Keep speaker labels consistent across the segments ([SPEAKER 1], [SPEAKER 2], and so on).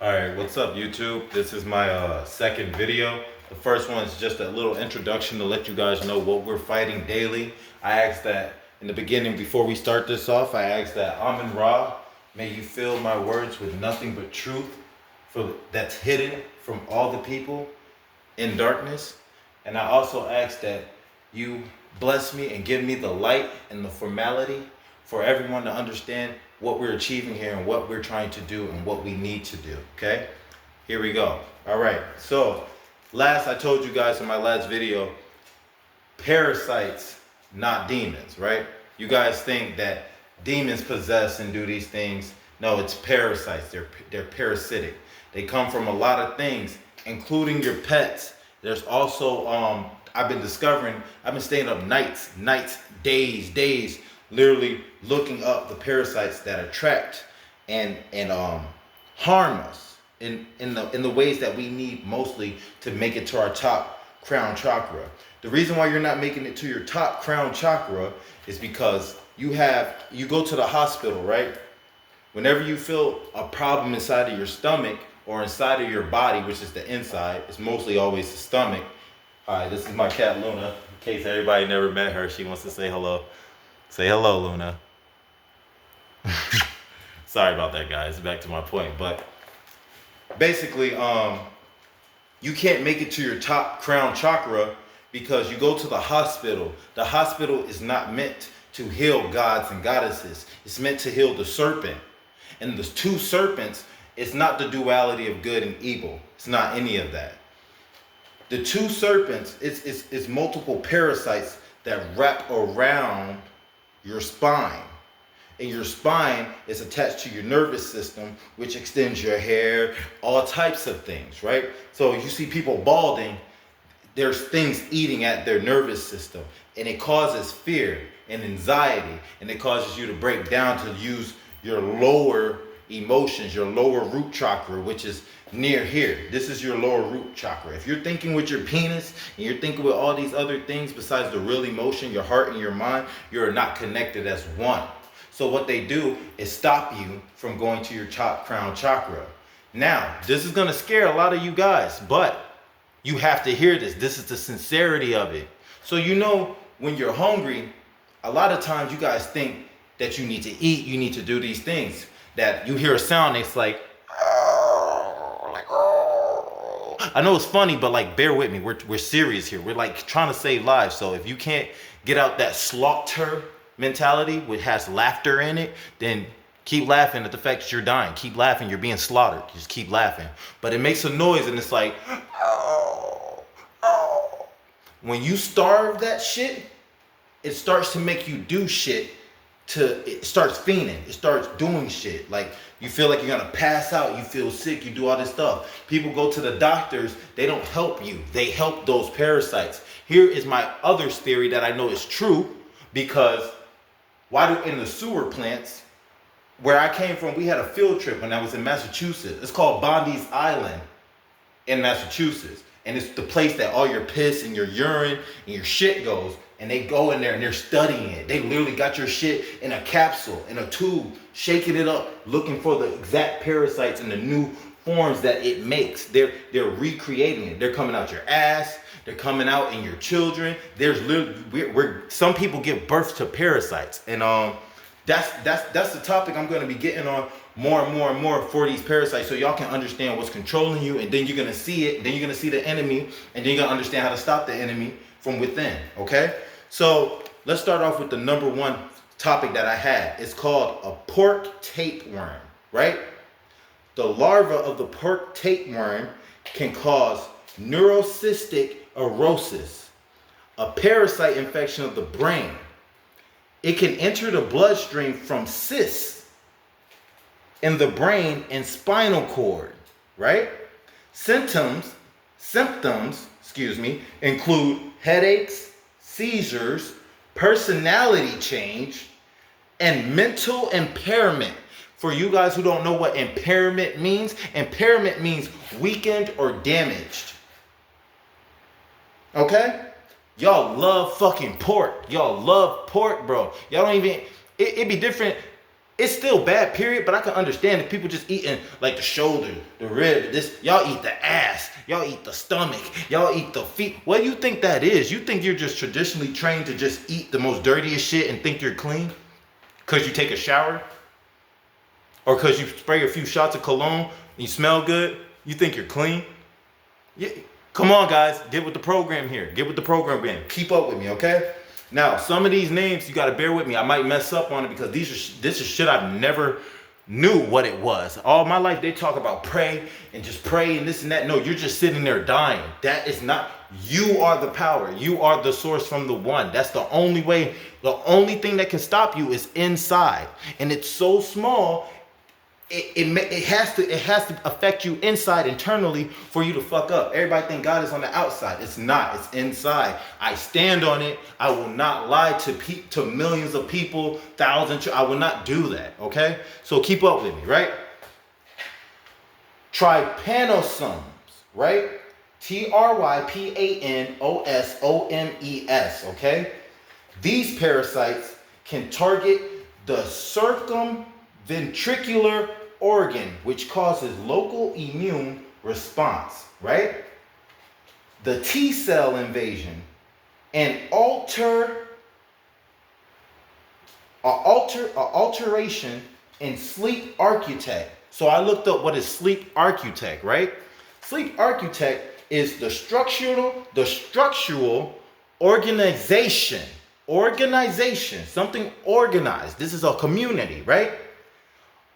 [SPEAKER 1] Alright, what's up YouTube? This is my second video. The first one is just a little introduction to let you guys know what we're fighting daily. I asked that in the beginning, before we start this off, I asked that Amun, may you fill my words with nothing but truth that's hidden from all the people in darkness. And I also ask that you bless me and give me the light and the formality for everyone to understand what we're achieving here and what we're trying to do and what we need to do, okay? Here we go. All right, so I told you guys in my last video, parasites, not demons, right? You guys think that demons possess and do these things. No, it's parasites. They're parasitic. They come from a lot of things, including your pets. There's also, I've been staying up nights, days, literally looking up the parasites that attract and harm us in the ways that we need mostly to make it to our top crown chakra. The reason why you're not making it to your top crown chakra is because you go to the hospital, right? Whenever you feel a problem inside of your stomach or inside of your body, which is the inside, it's mostly always the stomach. All right, this is my cat Luna. In case everybody never met her, she wants to say hello. Say hello, Luna. Sorry about that, guys. Back to my point. But basically, you can't make it to your top crown chakra because you go to the hospital. The hospital is not meant to heal gods and goddesses. It's meant to heal the serpent. And the two serpents, it's not the duality of good and evil. It's not any of that. The two serpents, it's multiple parasites that wrap around your spine. And your spine is attached to your nervous system, which extends your hair, all types of things, right? So you see people balding, there's things eating at their nervous system, and it causes fear and anxiety, and it causes you to break down to use your lower emotions, your lower root chakra, which is near here. This is your lower root chakra. If you're thinking with your penis and you're thinking with all these other things besides the real emotion, your heart and your mind, you're not connected as one. So what they do is stop you from going to your top crown chakra. Now, this is gonna scare a lot of you guys, but you have to hear this. This is the sincerity of it. So you know, when you're hungry, a lot of times you guys think that you need to eat, you need to do these things. That you hear a sound, it's like, I know it's funny, but like, bear with me. We're serious here. We're like trying to save lives. So if you can't get out that slaughter mentality, which has laughter in it, then keep laughing at the fact that you're dying. Keep laughing, you're being slaughtered. Just keep laughing. But it makes a noise and it's like, when you starve that shit, it starts to make you do shit. It starts fiending, it starts doing shit. Like you feel like you're gonna pass out, you feel sick, you do all this stuff. People go to the doctors, they don't help you, they help those parasites. Here is my other theory that I know is true, because in the sewer plants, where I came from, we had a field trip when I was in Massachusetts. It's called Bondi's Island in Massachusetts. And it's the place that all your piss and your urine and your shit goes. And they go in there and they're studying it. They literally got your shit in a capsule, in a tube, shaking it up, looking for the exact parasites and the new forms that it makes. They're recreating it. They're coming out your ass. They're coming out in your children. There's literally, some people give birth to parasites. And that's the topic I'm going to be getting on more and more for these parasites, so y'all can understand what's controlling you, and then you're going to see it, then you're going to see the enemy, and then you're going to understand how to stop the enemy from within, okay? So let's start off with the number one topic that I had. It's called a pork tapeworm, right? The larva of the pork tapeworm can cause neurocystic erosis, a parasite infection of the brain. It can enter the bloodstream from cysts in the brain and spinal cord, right? Symptoms, include headaches, seizures, personality change, and mental impairment. For you guys who don't know what impairment means weakened or damaged. Okay? Y'all love fucking pork. Y'all love pork, bro. Y'all don't even, it'd be different It's still bad, period, but I can understand if people just eating like the shoulder, the rib, this, y'all eat the ass, y'all eat the stomach, y'all eat the feet. What do you think that is? You think you're just traditionally trained to just eat the most dirtiest shit and think you're clean? Because you take a shower? Or because you spray a few shots of cologne and you smell good? You think you're clean? Yeah. Come on, guys, get with the program here. Get with the program again. Keep up with me, okay? Now, some of these names, you got to bear with me. I might mess up on it because this is shit I've never knew what it was. All my life, they talk about pray and just pray and this and that. No, you're just sitting there dying. That is not, you are the power. You are the source from the one. That's the only way. The only thing that can stop you is inside. And it's so small, it has to affect you inside internally for you to fuck up. Everybody think God is on the outside. It's not. It's inside. I stand on it. I will not lie to millions of people, thousands. I will not do that. Okay? So keep up with me, right? Trypanosomes, right? Trypanosomes. Okay? These parasites can target the circumventricular organ, which causes local immune response, right? The T cell invasion and alteration in sleep architect. So I looked up what is sleep architect, right? Sleep architect is the structural organization, something organized. This is a community, right?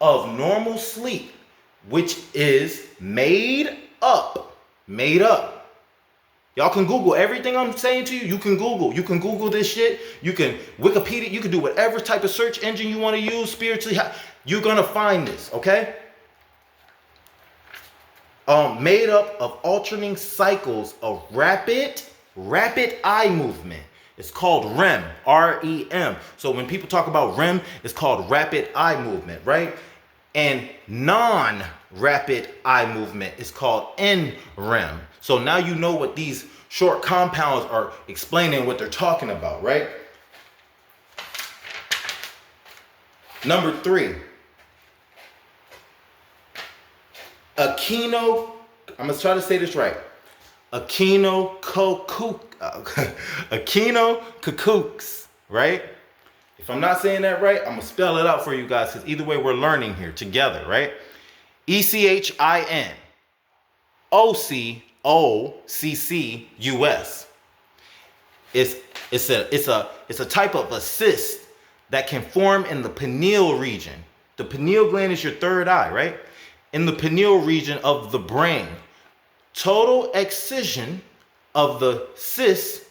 [SPEAKER 1] Of normal sleep, which is made up. Y'all can Google everything I'm saying to you. You can Google this shit. You can Wikipedia. You can do whatever type of search engine you want to use spiritually. You're gonna find this, okay? Made up of alternating cycles of rapid eye movement. It's called REM, R-E-M. So when people talk about REM, it's called rapid eye movement, right? And non-rapid eye movement is called NREM. So now you know what these short compounds are explaining, what they're talking about, right? Number 3. I'm gonna try to say this right. Echinococoocs, right? If I'm not saying that right, I'm gonna spell it out for you guys, because either way we're learning here together, right? ECHINOCOCCUS. It's a type of a cyst that can form in the pineal region. The pineal gland is your third eye, right? In the pineal region of the brain. Total excision of the cyst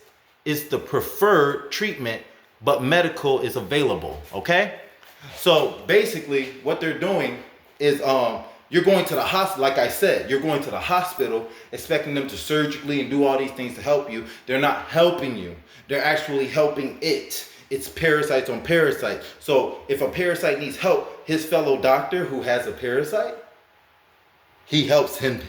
[SPEAKER 1] is the preferred treatment, but medical is available, okay? So basically what they're doing is you're going to the hospital, like I said, you're going to the hospital expecting them to surgically and do all these things to help you. They're not helping you. They're actually helping it. It's parasites on parasites. So if a parasite needs help, his fellow doctor who has a parasite, he helps him.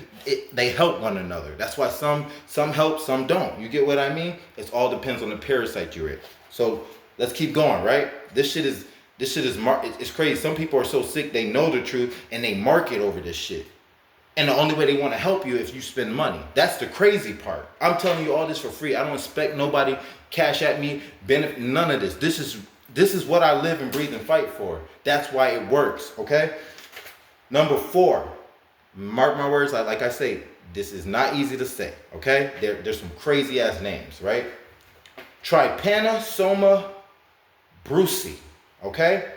[SPEAKER 1] They help one another. That's why some help, some don't. You get what I mean? It all depends on the parasite you're in. So let's keep going, right? This shit is it's crazy. Some people are so sick they know the truth and they market over this shit. And the only way they want to help you is if you spend money. That's the crazy part. I'm telling you all this for free. I don't expect nobody cash at me, benefit, none of this. This is what I live and breathe and fight for. That's why it works, okay? Number 4. Mark my words, like I say, this is not easy to say, okay? There's some crazy ass names, right? Trypanosoma BRUCEI, okay?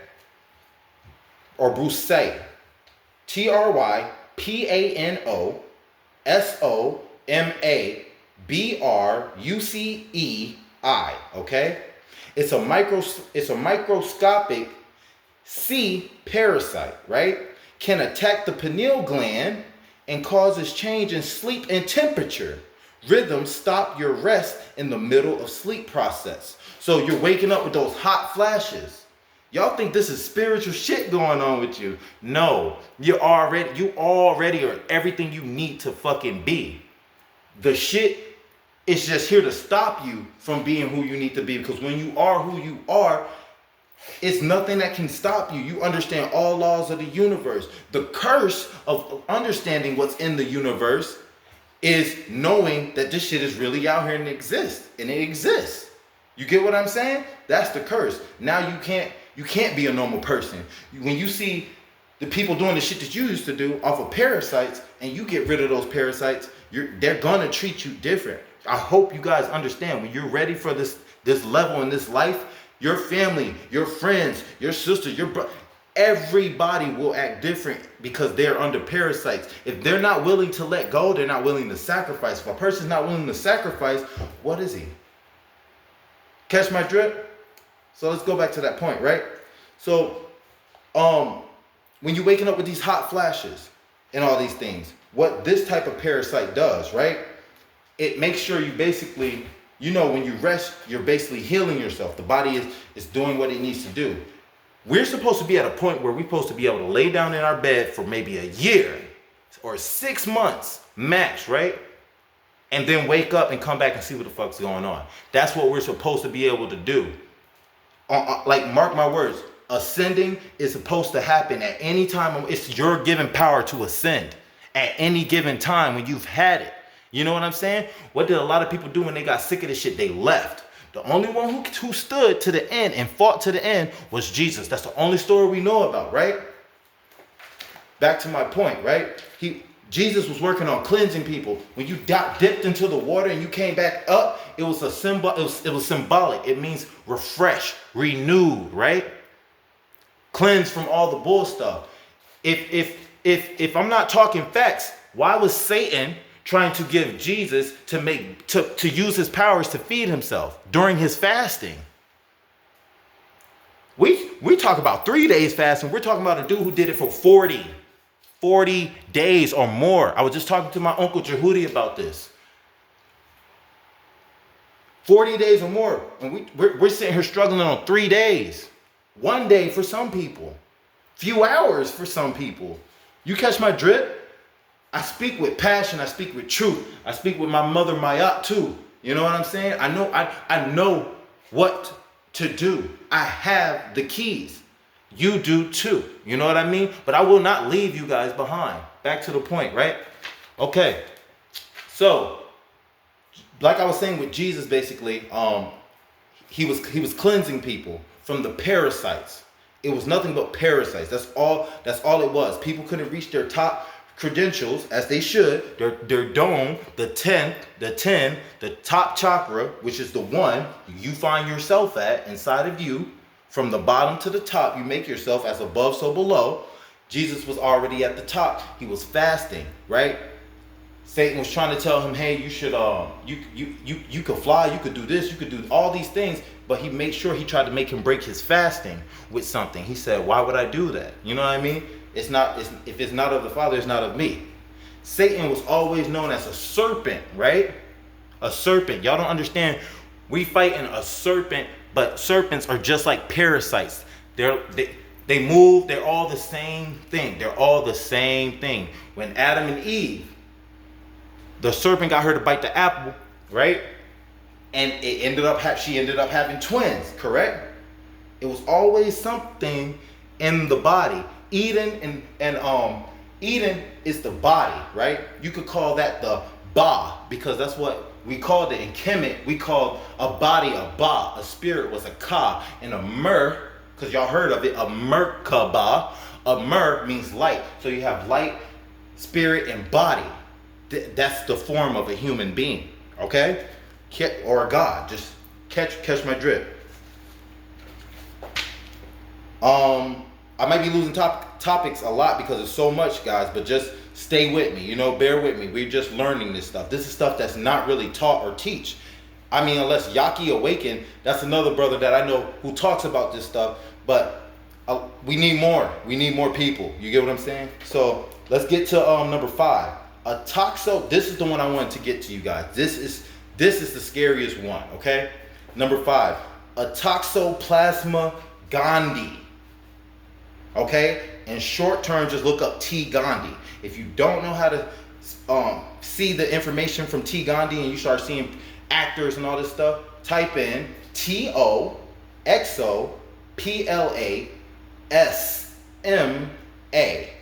[SPEAKER 1] Or BRUCEI. TRYPANOSOMABRUCEI, okay? It's a microscopic C parasite, right? Can attack the pineal gland and causes change in sleep and temperature. Rhythms stop your rest in the middle of sleep process. So you're waking up with those hot flashes. Y'all think this is spiritual shit going on with you. No, you already are everything you need to fucking be. The shit is just here to stop you from being who you need to be. Because when you are who you are, It's nothing that can stop you. You understand all laws of the universe. The curse of understanding what's in the universe is knowing that this shit is really out here and exists. And it exists. You get what I'm saying? That's the curse. Now you can't be a normal person. When you see the people doing the shit that you used to do off of parasites, and you get rid of those parasites, they're gonna treat you different. I hope you guys understand, when you're ready for this level in this life, your family, your friends, your sister, your brother, everybody will act different because they're under parasites. If they're not willing to let go, they're not willing to sacrifice. If a person's not willing to sacrifice, what is he? Catch my drip? So let's go back to that point, right? So, when you're waking up with these hot flashes and all these things, what this type of parasite does, right? It makes sure you basically, when you rest, you're basically healing yourself. The body is doing what it needs to do. We're supposed to be at a point where we're supposed to be able to lay down in our bed for maybe a year or 6 months max, right? And then wake up and come back and see what the fuck's going on. That's what we're supposed to be able to do. Like, mark my words, ascending is supposed to happen at any time. It's your given power to ascend at any given time when you've had it. You know what I'm saying? What did a lot of people do when they got sick of this shit? They left. The only one who stood to the end and fought to the end was Jesus. That's the only story we know about, right? Back to my point, right? Jesus was working on cleansing people. When you dipped into the water and you came back up, it was a symbol. It was symbolic. It means refresh, renewed, right? Cleanse from all the bull stuff. If I'm not talking facts, why was Satan trying to give Jesus to use his powers to feed himself during his fasting? We talk about 3 days fasting. We're talking about a dude who did it for 40 days or more. I was just talking to my uncle Jehudi about this. 40 days or more. And we're sitting here struggling on 3 days. 1 day for some people. Few hours for some people. You catch my drip? I speak with passion. I speak with truth. I speak with my mother Mayat too. You know what I'm saying? I know what to do. I have the keys. You do too. You know what I mean? But I will not leave you guys behind. Back to the point, right? Okay. So, like I was saying with Jesus, basically, he was cleansing people from the parasites. It was nothing but parasites. That's all it was. People couldn't reach their top credentials as they should. Their dome, the 10, the top chakra, which is the one you find yourself at inside of you. From the bottom to the top, you make yourself as above, so below. Jesus was already at the top. He was fasting, right? Satan was trying to tell him, hey, you should, you could fly, you could do this, you could do all these things. But he made sure he tried to make him break his fasting with something. He said, why would I do that? You know what I mean? If it's not of the Father, it's not of me. Satan was always known as a serpent, right? A serpent. Y'all don't understand. We fighting a serpent, but serpents are just like parasites. They move. They're all the same thing. They're all the same thing. When Adam and Eve, the serpent got her to bite the apple, right? And she ended up having twins, correct? It was always something in the body. Eden Eden is the body, right? You could call that the Ba, because that's what we called it in Kemet. We called a body a Ba, a spirit was a Ka, and a Mer, because y'all heard of it, a Merkaba. A Mer means light. So you have light, spirit, and body. That's the form of a human being, okay? Or a God. Just catch my drift. I might be losing topics a lot because it's so much, guys, but just stay with me, bear with me. We're just learning this stuff. This is stuff that's not really taught or teach. I mean, unless Yaki Awaken, that's another brother that I know who talks about this stuff, but we need more. We need more people. You get what I'm saying? So let's get to number 5. This is the one I wanted to get to you guys. This is the scariest one, okay? Number 5, a toxoplasma gondii. Okay? In short term, just look up T. gondii. If you don't know how to see the information from T. gondii and you start seeing actors and all this stuff, type in T-O-X-O PLASMA,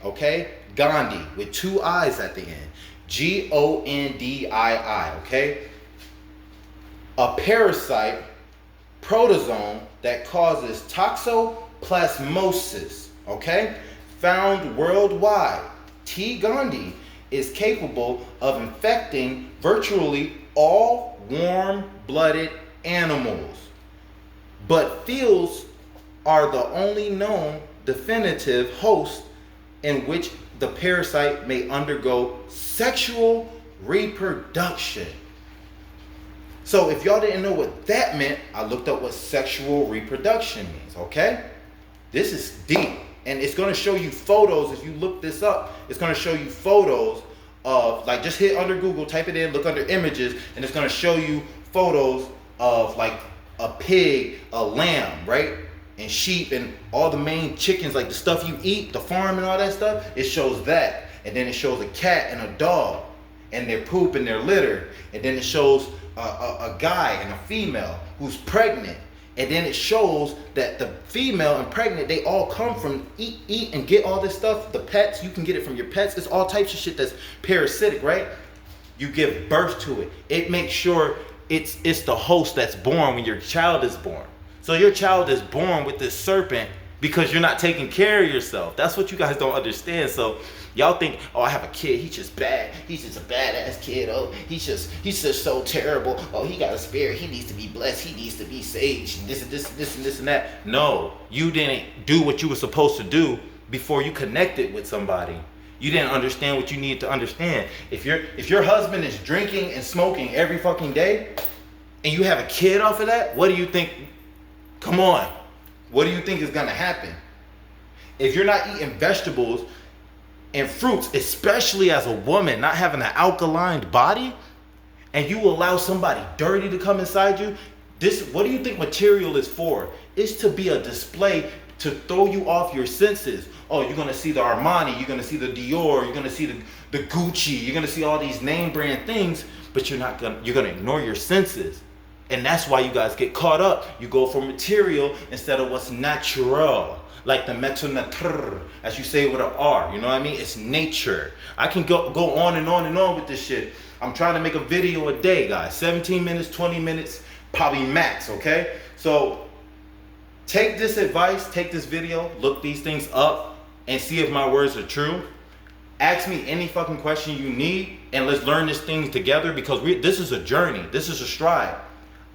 [SPEAKER 1] okay? GONDII, with 2 I's at the end. GONDII, okay? A parasite protozoan that causes toxoplasmosis, okay? Found worldwide. T. gondii is capable of infecting virtually all warm-blooded animals, but feels are the only known definitive host in which the parasite may undergo sexual reproduction. So if y'all didn't know what that meant, I looked up what sexual reproduction means, okay? This is deep, and it's gonna show you photos. If you look this up, it's gonna show you photos of, like, just hit under Google, type it in, look under images, and it's gonna show you photos of like a pig, a lamb, right? And sheep and all the main chickens, like the stuff you eat, the farm and all that stuff. It shows that. And then it shows a cat and a dog and their poop and their litter. And then it shows a guy and a female who's pregnant. And then it shows that the female and pregnant, they all come from eat and get all this stuff. The pets, you can get it from your pets. It's all types of shit that's parasitic, right? You give birth to it. It makes sure it's the host that's born when your child is born. So your child is born with this serpent because you're not taking care of yourself. That's what you guys don't understand. So y'all think, oh, I have a kid, he's just bad. He's just a badass kid. Oh, he's just so terrible. Oh, he got a spirit. He needs to be blessed. He needs to be saved. And this and this and that. No, you didn't do what you were supposed to do before you connected with somebody. You didn't understand what you needed to understand. If your husband is drinking and smoking every fucking day, and you have a kid off of that, what do you think? Come on. What do you think is gonna happen? If you're not eating vegetables and fruits, especially as a woman, not having an alkaline body, and you allow somebody dirty to come inside you, what do you think material is for? It's to be a display to throw you off your senses. Oh, you're gonna see the Armani, you're gonna see the Dior, you're gonna see the Gucci, you're gonna see all these name brand things, but you're gonna ignore your senses. And that's why you guys get caught up. You go for material instead of what's natural. Like the méthode naturelle, as you say with an R, you know what I mean? It's nature. I can go on and on and on with this shit. I'm trying to make a video a day, guys. 17 minutes, 20 minutes, probably max, okay? So take this advice, take this video, look these things up, and see if my words are true. Ask me any fucking question you need, and let's learn this thing together, because this is a journey. This is a stride.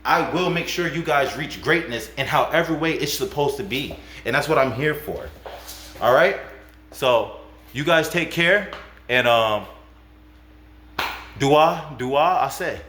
[SPEAKER 1] I will make sure you guys reach greatness in however way it's supposed to be. And that's what I'm here for. All right? So you guys take care. And dua, I say.